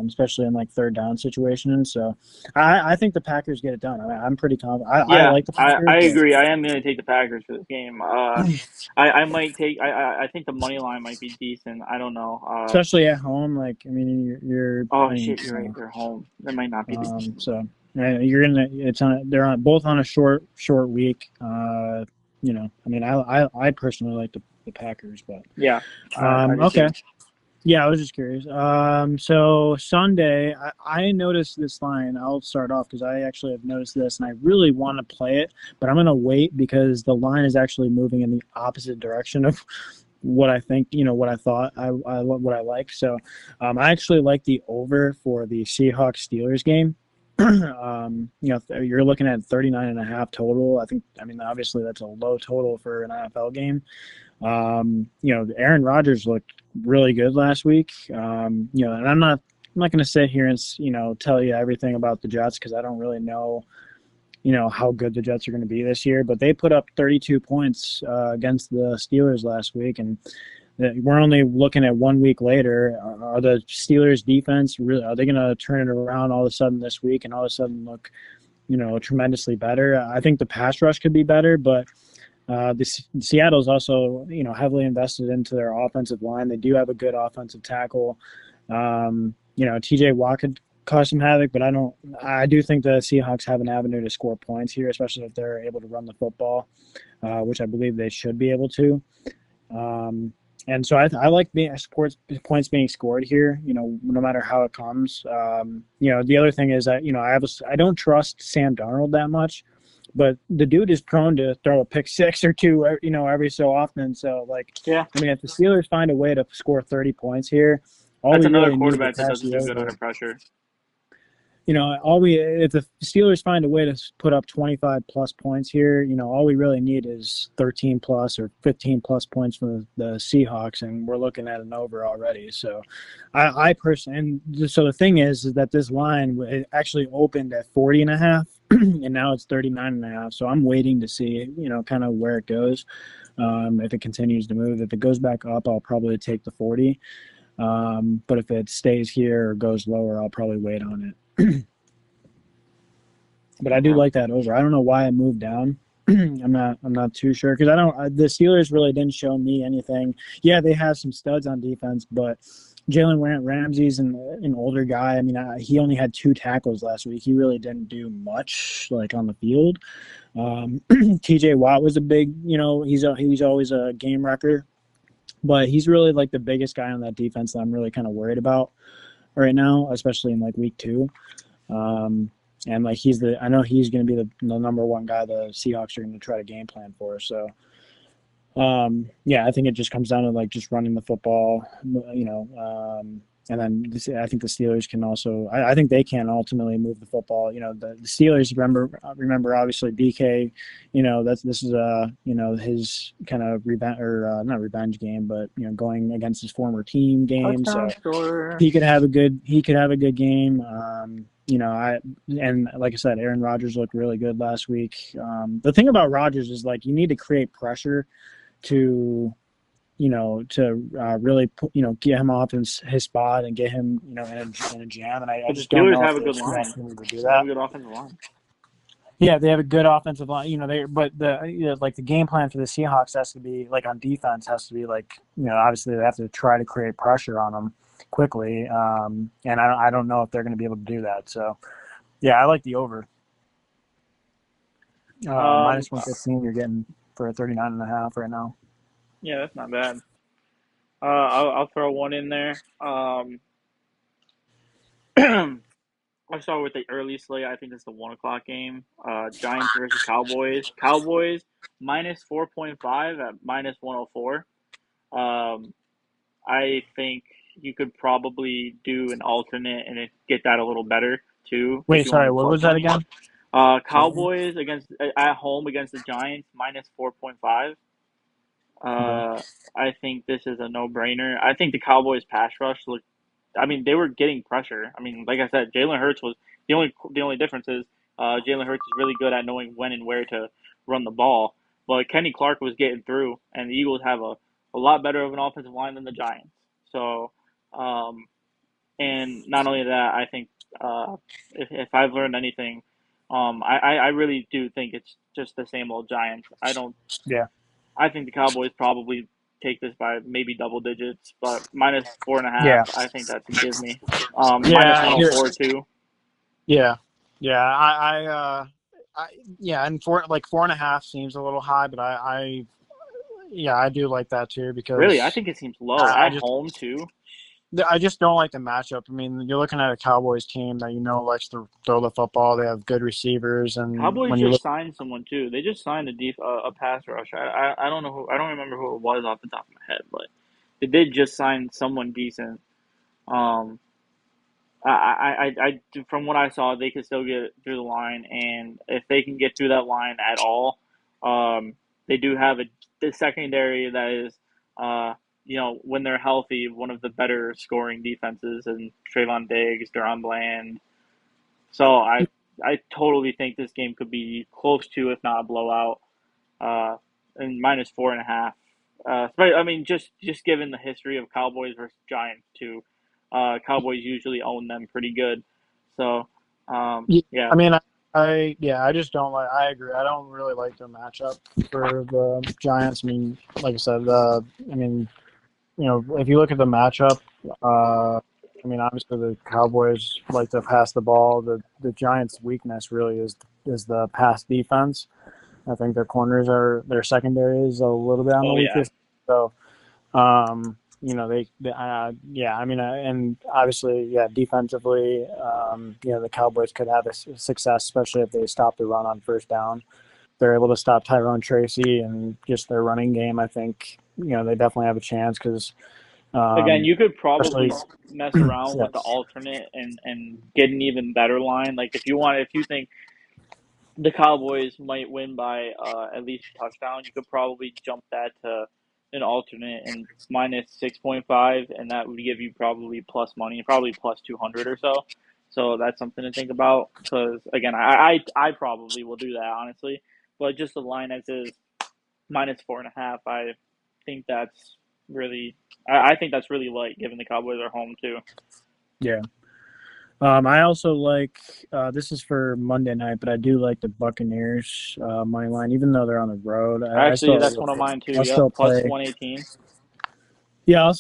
Especially in like third down situations. So I think the Packers get it done. I'm pretty confident. I Yeah, like the I Packers, but agree. I am going to take the Packers for this game. I might take. I think the money line might be decent. I don't know. especially at home. Like I mean, you're I Oh mean, shit, you're right. They're home. That might not be the. so you're gonna it's on they're on both on a short week. I mean, I personally like the Packers, but Yeah, I do okay. too. Yeah, I was just curious. So Sunday, I noticed this line. I'll start off because I actually have noticed this, and I really want to play it, but I'm gonna wait because the line is actually moving in the opposite direction of what I think, what I thought what I like. So, I actually like the over for the Seahawks Steelers game. You're looking at 39 and a half total. I mean, obviously that's a low total for an NFL game. Aaron Rodgers looked really good last week. And I'm not going to sit here and, tell you everything about the Jets because I don't really know how good the Jets are going to be this year. But they put up 32 points against the Steelers last week, and we're only looking at 1 week later. Are the Steelers defense really? Are they going to turn it around all of a sudden this week and all of a sudden look tremendously better? I think the pass rush could be better, but Seattle's also heavily invested into their offensive line. They do have a good offensive tackle. TJ Watt could cause some havoc, but I do think the Seahawks have an avenue to score points here, especially if they're able to run the football, which I believe they should be able to. And so I like being sports points being scored here, no matter how it comes. The other thing is that, I don't trust Sam Darnold that much, but the dude is prone to throw a pick six or two, every so often. So like, Yeah, I mean, if the Steelers find a way to score 30 points here, all that's we another really need to quarterback that pass doesn't the do good under over. pressure. If the Steelers find a way to put up 25 plus points here, all we really need is 13 plus or 15 plus points from the Seahawks, and we're looking at an over already. So, I personally, and so the thing is that this line actually opened at 40 and a half. and now it's 39.5. So I'm waiting to see, kind of where it goes. If it continues to move, if it goes back up, I'll probably take the 40. But if it stays here or goes lower, I'll probably wait on it. But I do Okay. like that over. I don't know why it moved down. I'm not too sure because I don't. The Steelers really didn't show me anything. Yeah, they have some studs on defense, but Jalen Ramsey's an older guy. I mean, he only had 2 tackles last week. He really didn't do much like on the field. T.J. Watt was a big, he's always a game wrecker, but he's really like the biggest guy on that defense that I'm really kind of worried about right now, especially in like week 2. Um, and like I know he's going to be the number one guy the Seahawks are going to try to game plan for. So, yeah, I think it just comes down to like just running the football, and then I think the Steelers can also. I think they can ultimately move the football. The Steelers remember obviously BK. This is his kind of revenge or not revenge game, but going against his former team game. So Touchdown score. he could have a good game. And like I said, Aaron Rodgers looked really good last week. The thing about Rodgers is like you need to create pressure to really get him off his spot and get him in a jam. And I But the just don't Steelers know if have a the good Seahawks line. can really do They have that. a good offensive line. Yeah, they have a good offensive line. But like the game plan for the Seahawks has to be like on defense has to be like obviously they have to try to create pressure on them quickly. And I don't know if they're going to be able to do that. So yeah, I like the over. Um, Minus 115 you're getting for a 39.5 right now. yeah, that's not bad. I'll throw one in there. I'll start with the early slate. I think it's the 1 o'clock game. Giants versus Cowboys. Cowboys minus 4.5 at minus 104. Um, I think you could probably do an alternate and get that a little better too if Wait, you want sorry, the what plus was that money. again? Cowboys against at home against the Giants minus 4.5. Okay. Uh, I think this is a no-brainer. I think the Cowboys pass rush look. I mean, they were getting pressure. I mean, like I said, Jalen Hurts was the only difference is Jalen Hurts is really good at knowing when and where to run the ball. But Kenny Clark was getting through, and the Eagles have a lot better of an offensive line than the Giants. So, um, and not only that, I think if I've learned anything, I really do think it's just the same old Giants. Yeah. I think the Cowboys probably take this by maybe double digits, but minus 4.5, Yeah. I think that's a give me. Minus Yeah. 104 too. Yeah. Yeah. Yeah, and like 4.5 seems a little high, but yeah, I do like that too Really, I because think it seems low I at just home too. I just don't like the matchup. I mean, you're looking at a Cowboys team that likes to throw the football. They have good receivers, and Cowboys when you just look, signed someone too. They just signed a pass rush. I don't know who I don't remember who it was off the top of my head, but they did just sign someone decent. Um, from what I saw, they could still get through the line, and if they can get through that line at all, um, they do have the secondary that is, uh, when they're healthy, one of the better scoring defenses, and Trayvon Diggs, Duran Bland. So I totally think this game could be close to, if not a blowout, uh, and minus 4.5. But I mean, just given the history of Cowboys versus Giants too, Cowboys usually own them pretty good. So, yeah, yeah, I mean, yeah, I just don't like. I agree. I don't really like the matchup for the Giants. I mean, like I said, I mean, if you look at the matchup, I mean, obviously the Cowboys like to pass the ball. The Giants' weakness really is the pass defense. I think their secondary is a little bit on the oh yeah, weakest. So, yeah, I mean, and obviously, yeah, defensively, the Cowboys could have a success, especially if they stop the run on first down. They're able to stop Tyrone Tracy and just their running game. I think they definitely have a chance because, again, you could especially, probably mess around yeah, with the alternate and get an even better line. Like if you think the Cowboys might win by at least a touchdown, you could probably jump that to an alternate and minus 6.5, and that would give you probably plus money, probably plus 200 or so. So that's something to think about. Because again, I probably will do that honestly, but just the line as is -4.5. I think that's really I think that's really light given the Cowboys are home too. Yeah. I also like this is for Monday night, but I do like the Buccaneers money line, even though they're on the road. I Actually, still that's one of mine too. I'll Yep, still plus play. 118. Yeah, I'll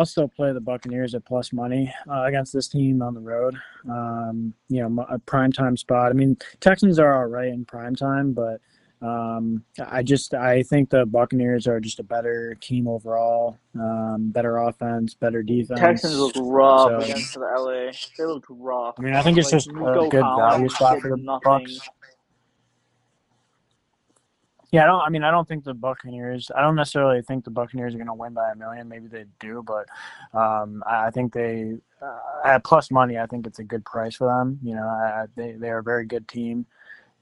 still play the Buccaneers at plus money against this team on the road. A prime time spot. I mean, Texans are all right in prime time, but I think the Buccaneers are just a better team overall. Better offense, better Texans defense. look rough So against the LA. They looked rough. I mean, I think it's Like just a Nico good value Collins spot did for the nothing. Bucks. Yeah, I don't. I mean, I don't think the Buccaneers. I don't necessarily think the Buccaneers are going to win by a million. Maybe they do, but I think they at plus money. I think it's a good price for them. They are a very good team.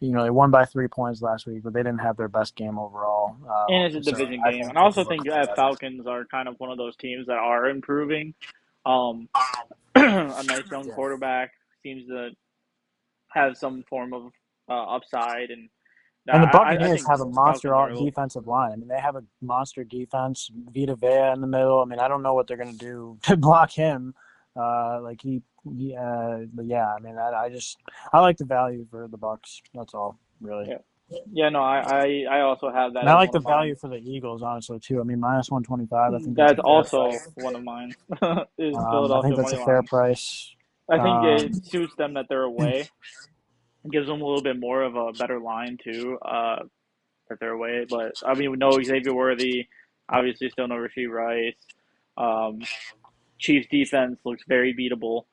They won by 3 points last week, but they didn't have their best game overall. And it's a So division I game. think And I the also think Buccaneers have it. Falcons are kind of one of those teams that are improving. Um, a nice young Yeah. quarterback seems to have some form of upside, and And the I Buccaneers think have a monster Falcons are a little. defensive line. I mean, they have a monster defense. Vita Vea in the middle. I mean, I don't know what they're going to do to block him. But yeah, I mean, I like the value for the Bucks. That's all, really. Yeah, yeah. No, I also have that And I as like one the of mine. value for the Eagles, honestly, too. I mean, -125. I think that's a That's fair also price. one of mine. Is I think Philadelphia that's money a fair line. price. I think it Um, suits them that they're away. It gives them a little bit more of a better line too. That they're away, but I mean, we know Xavier Worthy. Obviously, still no Rasheed Rice. Um, Chiefs defense looks very beatable,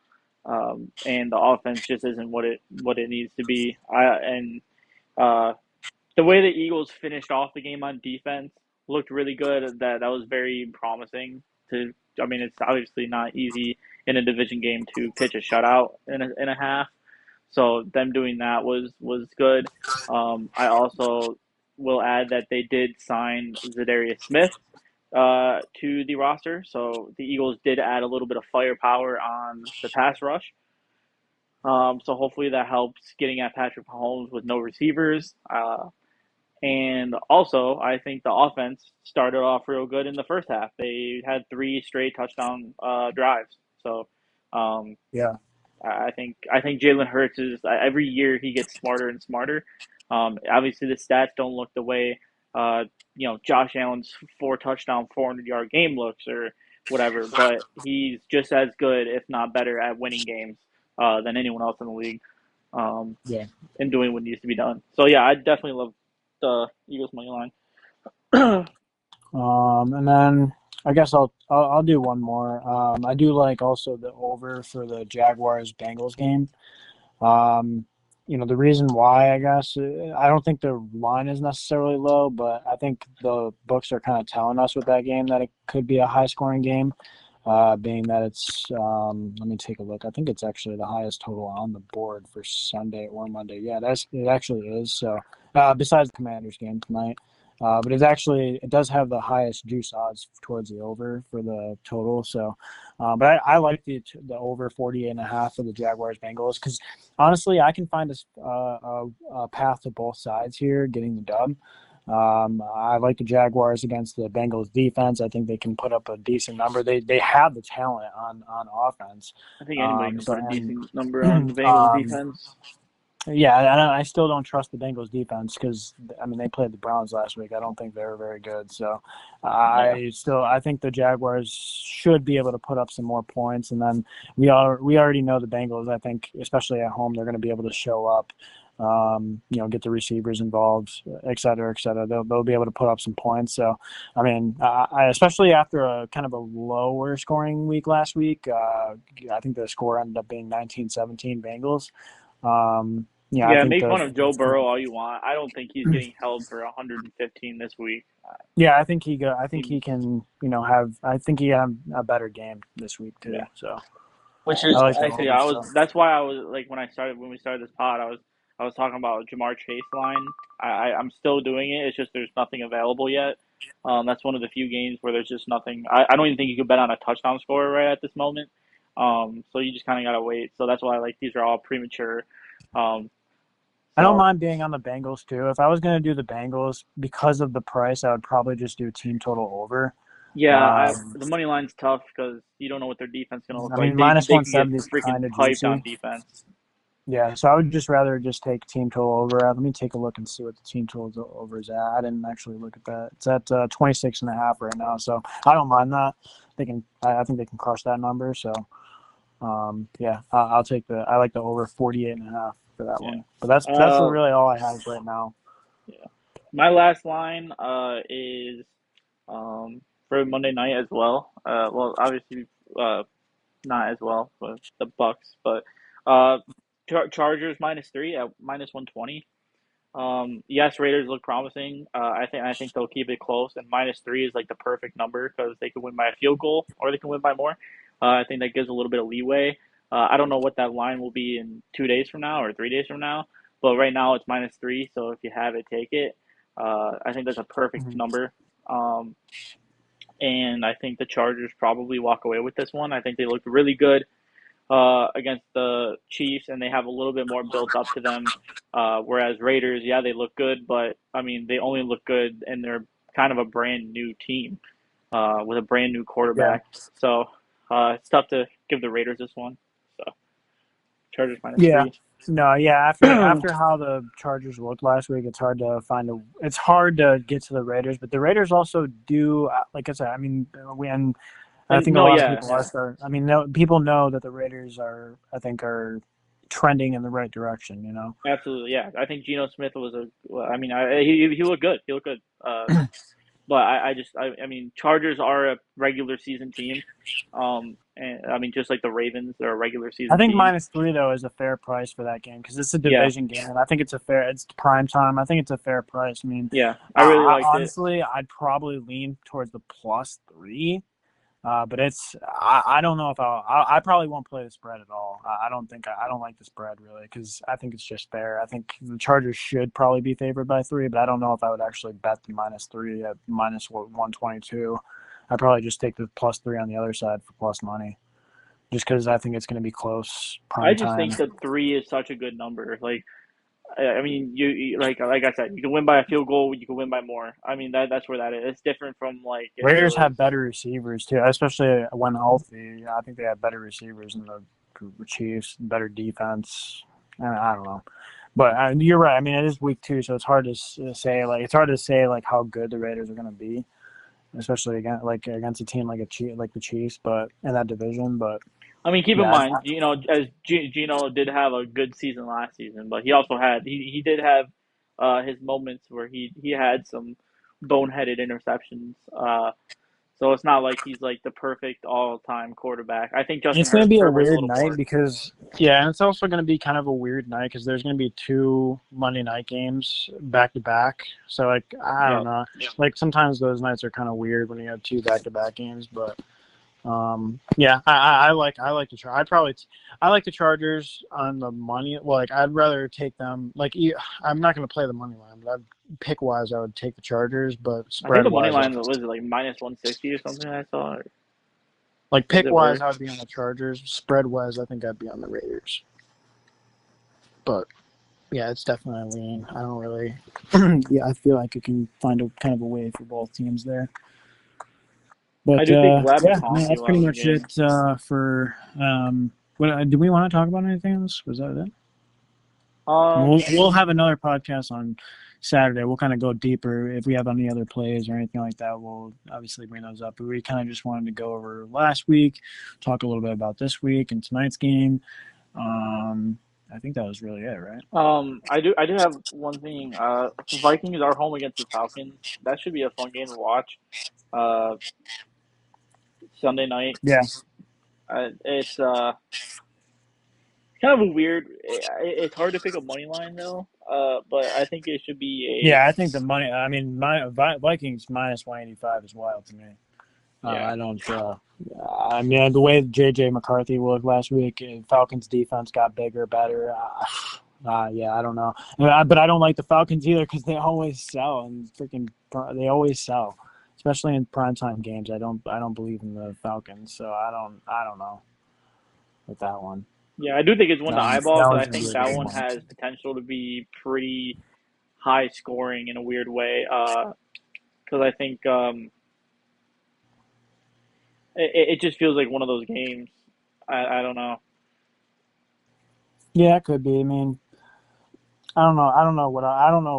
and the offense just isn't what it needs to be. Uh, the way the Eagles finished off the game on defense looked really good. That was very promising. To I mean, it's obviously not easy in a division game to pitch a shutout in a half. So them doing that was good. I also will add that they did sign Zadarius Smith to the roster, so the Eagles did add a little bit of firepower on the pass rush. So hopefully that helps getting at Patrick Mahomes with no receivers. And also, I think the offense started off real good in the first half. They had three straight touchdown drives. So um, yeah, I think Jalen Hurts is every year he gets smarter and smarter. Obviously, the stats don't look the way uh, Josh Allen's 4 touchdown, 400-yard game looks or whatever, but he's just as good, if not better, at winning games than anyone else in the league, um, yeah. and doing what needs to be done. So yeah, I definitely love the Eagles money line. And then I guess I'll do one more. I do like also the over for the Jaguars Bengals game. Um, the reason why, I guess, I don't think the line is necessarily low, but I think the books are kind of telling us with that game that it could be a high scoring game, being that let me take a look. I think it's actually the highest total on the board for Sunday or Monday. Yeah, it actually is. So, besides the Commanders game tonight. But it does have the highest juice odds towards the over for the total. So, but I like the over 48.5 for the Jaguars Bengals because honestly, I can find a path to both sides here getting the dub. I like the Jaguars against the Bengals defense. I think they can put up a decent number. They have the talent on offense. I think anybody can So put a and decent number on the Bengals um, defense. yeah, I still don't trust the Bengals defense because I mean they played the Browns last week. I don't think they were very good. So Yeah, I think the Jaguars should be able to put up some more points. And then we already know the Bengals. I think especially at home they're going to be able to show up. Get the receivers involved, et cetera, et cetera. They'll be able to put up some points. So, I mean, especially after a kind of a lower scoring week last week, I think the score ended up being 19-17 Bengals. I yeah. think Make fun of Joe Burrow all you want. I don't think he's getting held for 115 this week. yeah, I think He, he can, have, I think he had a better game this week yeah. too. So Which I is like the actually over I was. stuff. That's why I was like when we started this pod, I was talking about Jamar Chase line. I'm still doing it. It's just there's nothing available yet. That's one of the few games where there's just nothing. I don't even think you could bet on a touchdown score right at this moment. So you just kind of gotta wait. So that's why like these are all premature. Um, I don't so mind being on the Bengals too. If I was going to do the Bengals because of the price, I would probably just do team total over. yeah, Um, the money line's tough because you don't know what their defense is gonna look I like. mean, They minus they could get 170 is freaking kind of piped on juicy. defense. Yeah, so I would just rather just take team total over. Let me take a look and see what the team total over is at. I didn't actually look at that. It's at 26 and a half right now, so I don't mind that. They can, I think they can crush that number. So, yeah, I'll take the. I like the over 48 and a half for that Yeah. one. But that's Uh, really all I have right now. yeah. My last line is for Monday night as well. Well, obviously not as well with the Bucks, but uh, Chargers -3 at -120. Yes, Raiders look promising. I think they'll keep it close, and -3 is like the perfect number because they could win by a field goal or they can win by more. I think that gives a little bit of leeway. I don't know what that line will be in 2 days from now or 3 days from now, but right now it's -3. So if you have it, take it. I think that's a perfect Mhm. number. Um, and I think the Chargers probably walk away with this one. I think they looked really good against the Chiefs, and they have a little bit more built up to them. Whereas Raiders, yeah, they look good, but I mean, they only look good, and they're kind of a brand new team with a brand new Yeah. quarterback. So it's tough to give the Raiders this one. So Chargers minus Yeah. three. No, yeah, after how the Chargers looked last week, it's hard to get to the Raiders, but the Raiders also do like I said, I mean, when I And think a no, lot of yeah, people are yeah, starting. I mean, no, people know that the Raiders are trending in the right direction. You know. absolutely, yeah. I think Geno Smith was a. Well, I mean, he looked good. He looked good. But I mean, Chargers are a regular season team. And I mean, just like the Ravens, they're a regular I season think team. -3 though is a fair price for that game because it's a Yeah, division game, and I think it's prime time. I think it's a fair price. I mean, yeah, I really liked it. honestly, I'd probably lean towards the +3. But I don't know if I probably won't play the spread at all. I don't think I don't like the spread really because I think it's just fair. I think the Chargers should probably be favored by 3, but I don't know if I would actually bet the -3 at -122. I'd probably just take the +3 on the other side for plus money, just because I think it's going to be close I prime just time. think that three is such a good number. Like, I mean, like I said, you can win by a field goal, you can win by more. I mean, that's where that is. It's different from like if it Raiders was. have better receivers too, especially when healthy. I think they have better receivers than the Chiefs, better defense. And I don't know, but you're right. I mean, it is week 2, so it's hard to say. Like, it's hard to say like how good the Raiders are going to be, especially against a team like the Chiefs, but in that division. But I mean, keep in yeah, mind, as Gino did have a good season last season, but he also had he did have his moments where he had some boneheaded interceptions. So it's not like he's like the perfect all time quarterback. I think Justin it's going to be a Herbert's a weird little night more. because yeah, and it's also going to be kind of a weird night because there's going to be 2 Monday night games back to back. So like I don't Yeah, know, like sometimes those nights are kind of weird when you have 2 back to back games. But yeah, I like the I like the Chargers on the money. Well, like I'd rather take them. I'm not going to play the money line, but pick wise I would take the Chargers, but I think spread the money wise line was it like -160 or something. I saw. Or like was pick it wise worse? I would be on the Chargers. Spread wise I think I'd be on the Raiders. But yeah, it's definitely a lean. I don't really. Yeah, I feel like it can find a kind of a way for both teams there. I But do think Lab yeah, no, McConkey that's will have pretty a good much game. it for. Do we want to talk about anything else? Was that it? We'll have another podcast on Saturday. We'll kind of go deeper if we have any other plays or anything like that. We'll obviously bring those up. But we kind of just wanted to go over last week, talk a little bit about this week and tonight's game. Um, I think that was really it, right? I do have one thing. Vikings are home against the Falcons. That should be a fun game to watch. Uh, Sunday night. Yeah. It's kind of a weird. It's hard to pick a money line though. But I think it should be Yeah, I think the money. I mean, my Vikings -185 is wild to me. yeah. I don't. I mean, the way JJ McCarthy looked last week, Falcons defense got bigger, better. Yeah, I don't know, but I don't like the Falcons either because they always sell and they always sell, especially in primetime games. I don't believe in the Falcons, so I don't know. with that one. Yeah, I do think it's one to eyeball That because one's I gonna be think a that good one one. has potential to be pretty high scoring in a weird way. Because I think it just feels like one of those games. I don't know. Yeah, it could be. I mean, I don't know. I don't know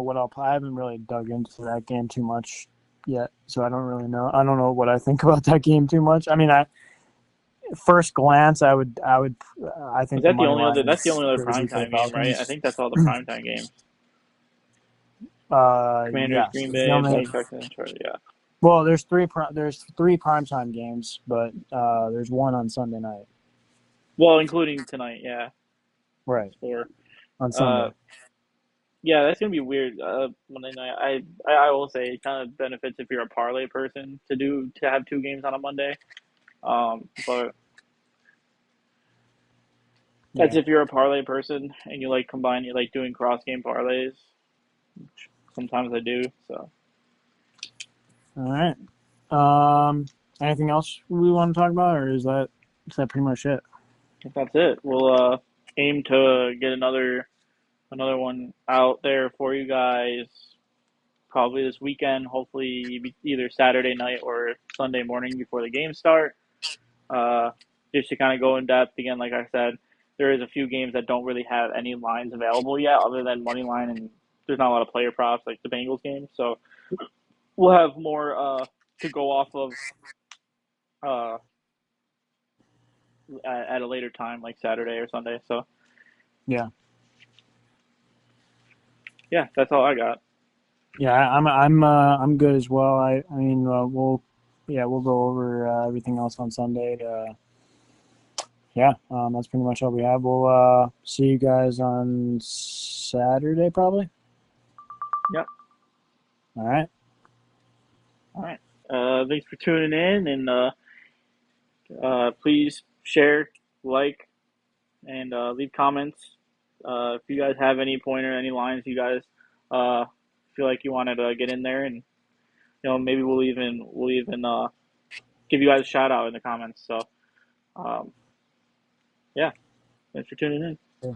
what I'll play. I haven't really dug into that game too much yet, so I don't really know. I don't know what I think about that game too much. I mean, I first glance, I Is think the that the money only other? line That's the is only other crazy for the primetime game, right? I Falcons. think that's all the primetime games. Commanders, Yes, Green it's the Bay, only. Atlanta, Texans, yeah. Well, there's three primetime games, but there's one on Sunday night. Well, including tonight, yeah. That's Right, four. on Uh, Sunday. yeah, that's gonna be weird. Monday night. I will say it kind of benefits if you're a parlay person to have two games on a Monday. But that's Yeah. if you're a parlay person and you like combine, you like doing cross game parlays. Sometimes I do. So All right. Um, Anything else we want to talk about, or is that pretty much it? I think that's it. We'll aim to get another one out there for you guys probably this weekend. Hopefully, either Saturday night or Sunday morning before the games start. Uh, just to kind of go in depth again, like I said, there is a few games that don't really have any lines available yet, other than money line, and there's not a lot of player props like the Bengals game. So we'll have more to go off of uh, at a later time, like Saturday or Sunday. So Yeah. yeah, that's all I got. Yeah, I'm good as well. I mean, we'll go over everything else on Sunday. Yeah, that's pretty much all we have. We'll see you guys on Saturday, probably. Yep. All right. All right. Thanks for tuning in, and please share, like, and leave comments. If you guys have any pointer, any lines you guys uh, feel like you wanted to get in there, and maybe we'll even give you guys a shout out in the comments. So um, yeah, thanks for tuning in. Yeah.